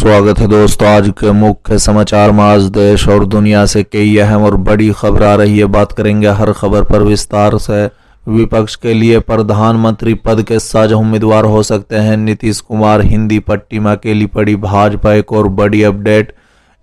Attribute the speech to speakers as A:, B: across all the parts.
A: स्वागत है दोस्तों। आज के मुख्य समाचार में आज देश और दुनिया से कई अहम और बड़ी खबर आ रही है। बात करेंगे हर खबर पर विस्तार से। विपक्ष के लिए प्रधानमंत्री पद के साझा उम्मीदवार हो सकते हैं नीतीश कुमार। हिंदी पट्टी में अकेली पड़ी भाजपा। एक और बड़ी अपडेट,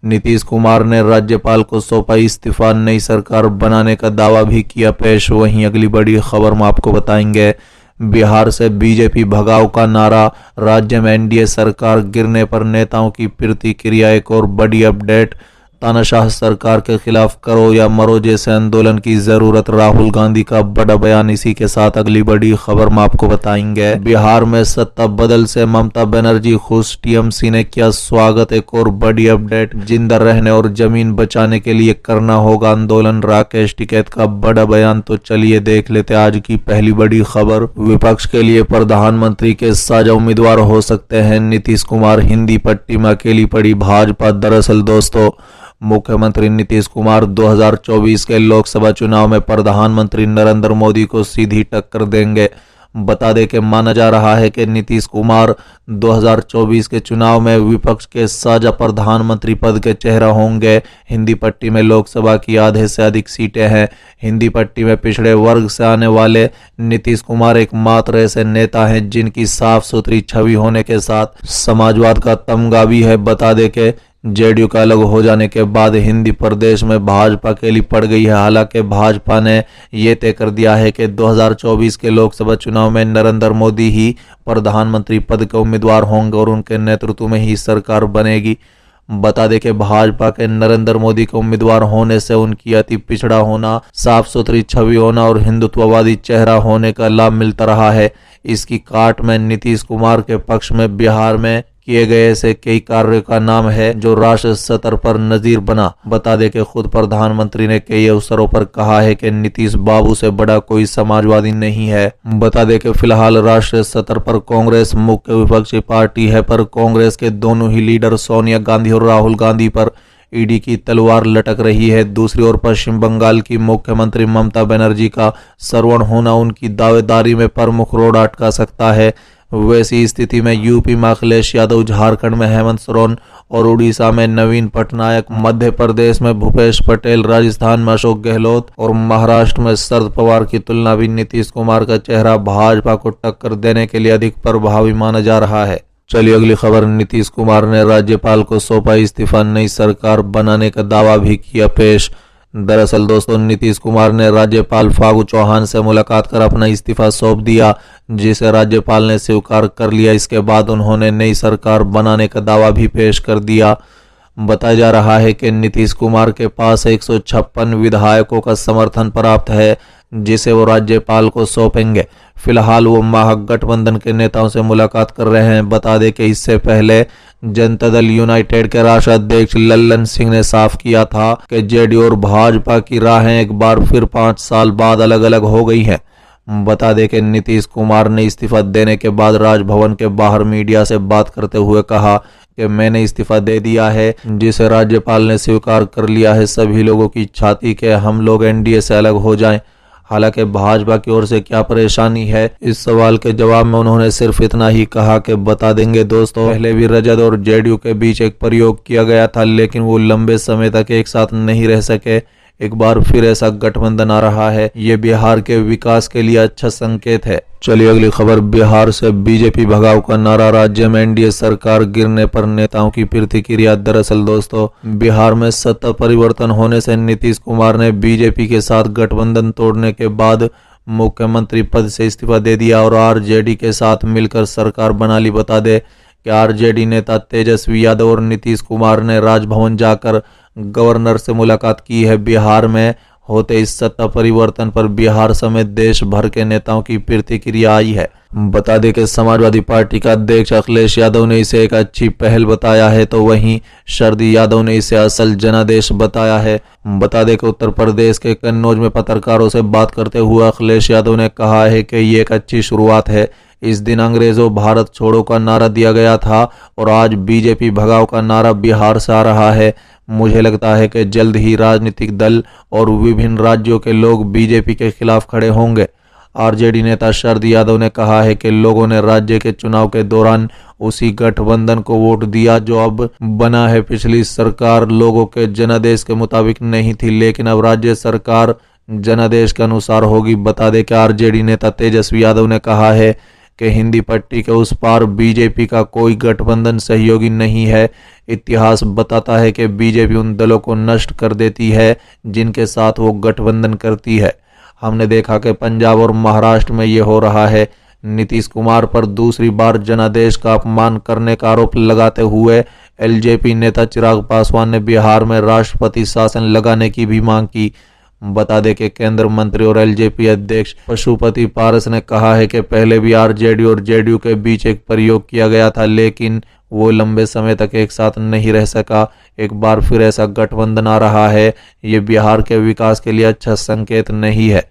A: नीतीश कुमार ने राज्यपाल को सौंपा इस्तीफा, नई सरकार बनाने का दावा भी किया पेश। वहीं अगली बड़ी खबर में आपको बताएंगे बिहार से बीजेपी भगाओ का नारा, राज्य में एनडीए सरकार गिरने पर नेताओं की प्रतिक्रिया। एक और बड़ी अपडेट, तानाशाह सरकार के खिलाफ करो या मरो जैसे आंदोलन की जरूरत, राहुल गांधी का बड़ा बयान। इसी के साथ अगली बड़ी खबर में आपको बताएंगे बिहार में सत्ता बदल से ममता बनर्जी खुश, टीएमसी ने किया स्वागत। एक और बड़ी अपडेट, जिंदा रहने और जमीन बचाने के लिए करना होगा आंदोलन, राकेश टिकैत का बड़ा बयान। तो चलिए देख लेते आज की पहली बड़ी खबर। विपक्ष के लिए प्रधानमंत्री के साझा उम्मीदवार हो सकते हैं नीतीश कुमार। हिंदी पट्टी में अकेली पड़ी भाजपा। दरअसल दोस्तों, मुख्यमंत्री नीतीश कुमार 2024 के लोकसभा चुनाव में प्रधानमंत्री नरेंद्र मोदी को सीधी टक्कर देंगे। बता दें कि माना जा रहा है कि नीतीश कुमार 2024 के चुनाव में विपक्ष के साझा प्रधानमंत्री पद के चेहरा होंगे। हिंदी पट्टी में लोकसभा की आधे से अधिक सीटें हैं। हिंदी पट्टी में पिछड़े वर्ग से आने वाले नीतीश कुमार एकमात्र ऐसे नेता हैं जिनकी साफ सुथरी छवि होने के साथ समाजवाद का तमगा भी है। बता दें कि जेडीयू का अलग हो जाने के बाद हिंदी प्रदेश में भाजपा अकेली पड़ गई है। हालांकि भाजपा ने यह तय कर दिया है कि 2024 के लोकसभा चुनाव में नरेंद्र मोदी ही प्रधानमंत्री पद के उम्मीदवार होंगे और उनके नेतृत्व में ही सरकार बनेगी। बता दें कि भाजपा के नरेंद्र मोदी के उम्मीदवार होने से उनकी अति पिछड़ा होना, साफ सुथरी छवि होना और हिंदुत्ववादी चेहरा होने का लाभ मिलता रहा है। इसकी काट में नीतीश कुमार के पक्ष में बिहार में किए गए ऐसे कई कार्यों का नाम है जो राष्ट्रीय स्तर पर नजीर बना। बता दें कि खुद प्रधानमंत्री ने कई अवसरों पर कहा है कि नीतीश बाबू से बड़ा कोई समाजवादी नहीं है। बता दें कि फिलहाल राष्ट्रीय स्तर पर कांग्रेस मुख्य विपक्षी पार्टी है, पर कांग्रेस के दोनों ही लीडर सोनिया गांधी और राहुल गांधी पर ईडी की तलवार लटक रही है। दूसरी ओर पश्चिम बंगाल की मुख्यमंत्री ममता बनर्जी का श्रवण होना उनकी दावेदारी में प्रमुख रोड अटका सकता है। वैसी स्थिति में यूपी में अखिलेश यादव, झारखंड में हेमंत सोरेन और उड़ीसा में नवीन पटनायक, मध्य प्रदेश में भूपेश पटेल, राजस्थान में अशोक गहलोत और महाराष्ट्र में शरद पवार की तुलना भी नीतीश कुमार का चेहरा भाजपा को टक्कर देने के लिए अधिक प्रभावी माना जा रहा है। चलिए अगली खबर, नीतीश कुमार ने राज्यपाल को सौंपा इस्तीफा, नई सरकार बनाने का दावा भी किया पेश। दरअसल दोस्तों, नीतीश कुमार ने राज्यपाल फागू चौहान से मुलाकात कर अपना इस्तीफा सौंप दिया, जिसे राज्यपाल ने स्वीकार कर लिया। इसके बाद उन्होंने नई सरकार बनाने का दावा भी पेश कर दिया। बताया जा रहा है कि नीतीश कुमार के पास 156 विधायकों का समर्थन प्राप्त है, जिसे वो राज्यपाल को सौंपेंगे। फिलहाल वो महागठबंधन के नेताओं से मुलाकात कर रहे हैं। बता दें कि इससे पहले जनता दल यूनाइटेड के राष्ट्रीय अध्यक्ष लल्लन सिंह ने साफ किया था कि जेडीयू और भाजपा की राहें एक बार फिर 5 साल बाद अलग अलग हो गई हैं। बता दें कि नीतीश कुमार ने इस्तीफा देने के बाद राजभवन के बाहर मीडिया से बात करते हुए कहा कि मैंने इस्तीफा दे दिया है, जिसे राज्यपाल ने स्वीकार कर लिया है। सभी लोगों की इच्छा थी कि हम लोग एनडीए से अलग हो जाएं। हालांकि भाजपा की ओर से क्या परेशानी है, इस सवाल के जवाब में उन्होंने सिर्फ इतना ही कहा कि बता देंगे दोस्तों, पहले भी रजत और जेडीयू के बीच एक प्रयोग किया गया था, लेकिन वो लंबे समय तक एक साथ नहीं रह सके। एक बार फिर ऐसा गठबंधन आ रहा है, ये बिहार के विकास के लिए अच्छा संकेत है। चलिए अगली खबर, बिहार से बीजेपी भगाओ का नारा, राज्य में एनडीए सरकार गिरने पर नेताओं की प्रतिक्रिया। दरअसल दोस्तों, बिहार में सत्ता परिवर्तन होने से नीतीश कुमार ने बीजेपी के साथ गठबंधन तोड़ने के बाद मुख्यमंत्री पद से इस्तीफा दे दिया और आरजेडी के साथ मिलकर सरकार बना ली। बता दे कि आरजेडी नेता तेजस्वी यादव और नीतीश कुमार ने राजभवन जाकर गवर्नर से मुलाकात की है। बिहार में होते इस सत्ता परिवर्तन पर बिहार समेत देश भर के नेताओं की प्रतिक्रिया आई है। बता दें कि समाजवादी पार्टी का अध्यक्ष अखिलेश यादव ने इसे एक अच्छी पहल बताया है, तो वहीं शरद यादव ने इसे असल जनादेश बताया है। बता दें कि उत्तर प्रदेश के कन्नौज में पत्रकारों से बात करते हुए अखिलेश यादव ने कहा है कि ये एक अच्छी शुरुआत है। इस दिन अंग्रेजों भारत छोड़ो का नारा दिया गया था और आज बीजेपी भगाओ का नारा बिहार से आ रहा है। मुझे लगता है कि जल्द ही राजनीतिक दल और विभिन्न राज्यों के लोग बीजेपी के खिलाफ खड़े होंगे। आरजेडी नेता शरद यादव ने कहा है कि लोगों ने राज्य के चुनाव के दौरान उसी गठबंधन को वोट दिया जो अब बना है। पिछली सरकार लोगों के जनादेश के मुताबिक नहीं थी, लेकिन अब राज्य सरकार जनादेश के अनुसार होगी। बता दें कि आरजेडी नेता तेजस्वी यादव ने कहा है कि हिंदी पट्टी के उस पार बीजेपी का कोई गठबंधन सहयोगी नहीं है। इतिहास बताता है कि बीजेपी उन दलों को नष्ट कर देती है जिनके साथ वो गठबंधन करती है। हमने देखा कि पंजाब और महाराष्ट्र में ये हो रहा है। नीतीश कुमार पर दूसरी बार जनादेश का अपमान करने का आरोप लगाते हुए एलजेपी नेता चिराग पासवान ने बिहार में राष्ट्रपति शासन लगाने की भी मांग की। बता दें कि केंद्र मंत्री और एलजेपी अध्यक्ष पशुपति पारस ने कहा है कि पहले भी आरजेडी और जेडीयू के बीच एक प्रयोग किया गया था, लेकिन वो लंबे समय तक एक साथ नहीं रह सका। एक बार फिर ऐसा गठबंधन आ रहा है, ये बिहार के विकास के लिए अच्छा संकेत नहीं है।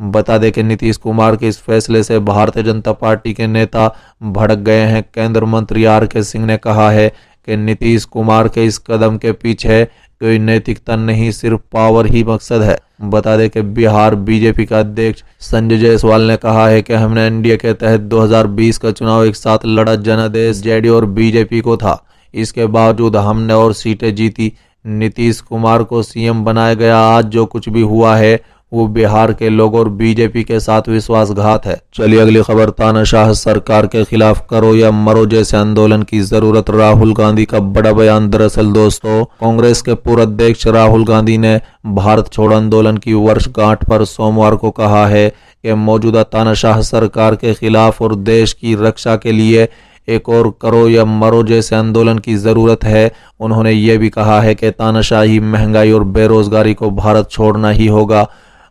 A: बता दें कि नीतीश कुमार के इस फैसले से भारतीय जनता पार्टी के नेता भड़क गए हैं। केंद्र मंत्री आर.के. सिंह ने कहा है कि नीतीश कुमार के इस कदम के पीछे कोई नैतिकता नहीं, सिर्फ पावर ही मकसद है। बता दें कि बिहार बीजेपी का अध्यक्ष संजय जायसवाल ने कहा है कि हमने एनडीए के तहत 2020 का चुनाव एक साथ लड़ा, जनादेश जेडीयू और बीजेपी को था। इसके बावजूद हमने और सीटें जीती। नीतीश कुमार को सीएम बनाया गया। आज जो कुछ भी हुआ है वो बिहार के लोगों और बीजेपी के साथ विश्वासघात है। चलिए अगली खबर। तानाशाह सरकार के खिलाफ करो या मरो जैसे आंदोलन की जरूरत, राहुल गांधी का बड़ा बयान। दरअसल दोस्तों, कांग्रेस के पूर्व अध्यक्ष राहुल गांधी ने भारत छोड़ो आंदोलन की वर्षगांठ पर सोमवार को कहा है कि मौजूदा तानाशाह सरकार के खिलाफ और देश की रक्षा के लिए एक और करो या मरो जैसे आंदोलन की जरूरत है। उन्होंने ये भी कहा है कि तानाशाही, महंगाई और बेरोजगारी को भारत छोड़ना ही होगा।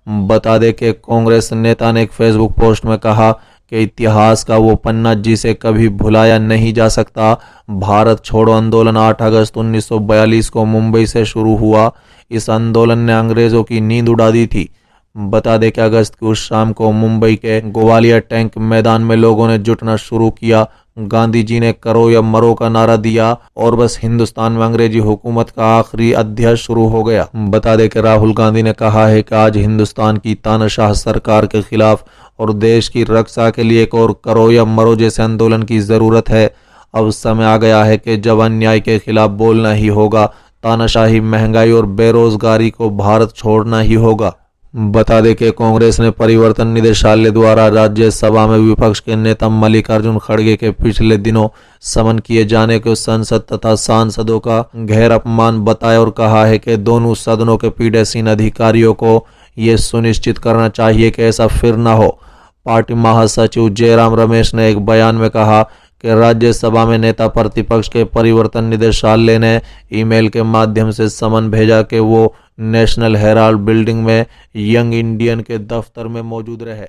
A: बता दें कि कांग्रेस नेता ने एक फेसबुक पोस्ट में कहा कि इतिहास का वो पन्ना जिसे कभी भुलाया नहीं जा सकता। भारत छोड़ो आंदोलन 8 अगस्त 1942 को मुंबई से शुरू हुआ। इस आंदोलन ने अंग्रेजों की नींद उड़ा दी थी। बता दें कि अगस्त की उस शाम को मुंबई के ग्वालियर टैंक मैदान में लोगों ने जुटना शुरू किया। गांधी जी ने करो या मरो का नारा दिया और बस हिंदुस्तान में अंग्रेजी हुकूमत का आखिरी अध्याय शुरू हो गया। बता दें कि राहुल गांधी ने कहा है कि आज हिंदुस्तान की तानाशाह सरकार के खिलाफ और देश की रक्षा के लिए एक और करो या मरो जैसे आंदोलन की जरूरत है। अब समय आ गया है कि जब अन्याय के खिलाफ बोलना ही होगा। तानाशाही, महंगाई और बेरोजगारी को भारत छोड़ना ही होगा। बता दें कि कांग्रेस ने परिवर्तन निदेशालय द्वारा राज्यसभा में विपक्ष के नेता मल्लिकार्जुन खड़गे के पिछले दिनों समन किए जाने को संसद तथा सांसदों का गहरा अपमान बताया और कहा है कि दोनों सदनों के पीठासीन अधिकारियों को ये सुनिश्चित करना चाहिए कि ऐसा फिर न हो। पार्टी महासचिव जयराम रमेश ने एक बयान में कहा कि राज्यसभा में नेता प्रतिपक्ष के परिवर्तन निदेशालय ने ईमेल के माध्यम से समन भेजा कि वो नेशनल हेराल्ड बिल्डिंग में यंग इंडियन के दफ्तर में मौजूद रहे।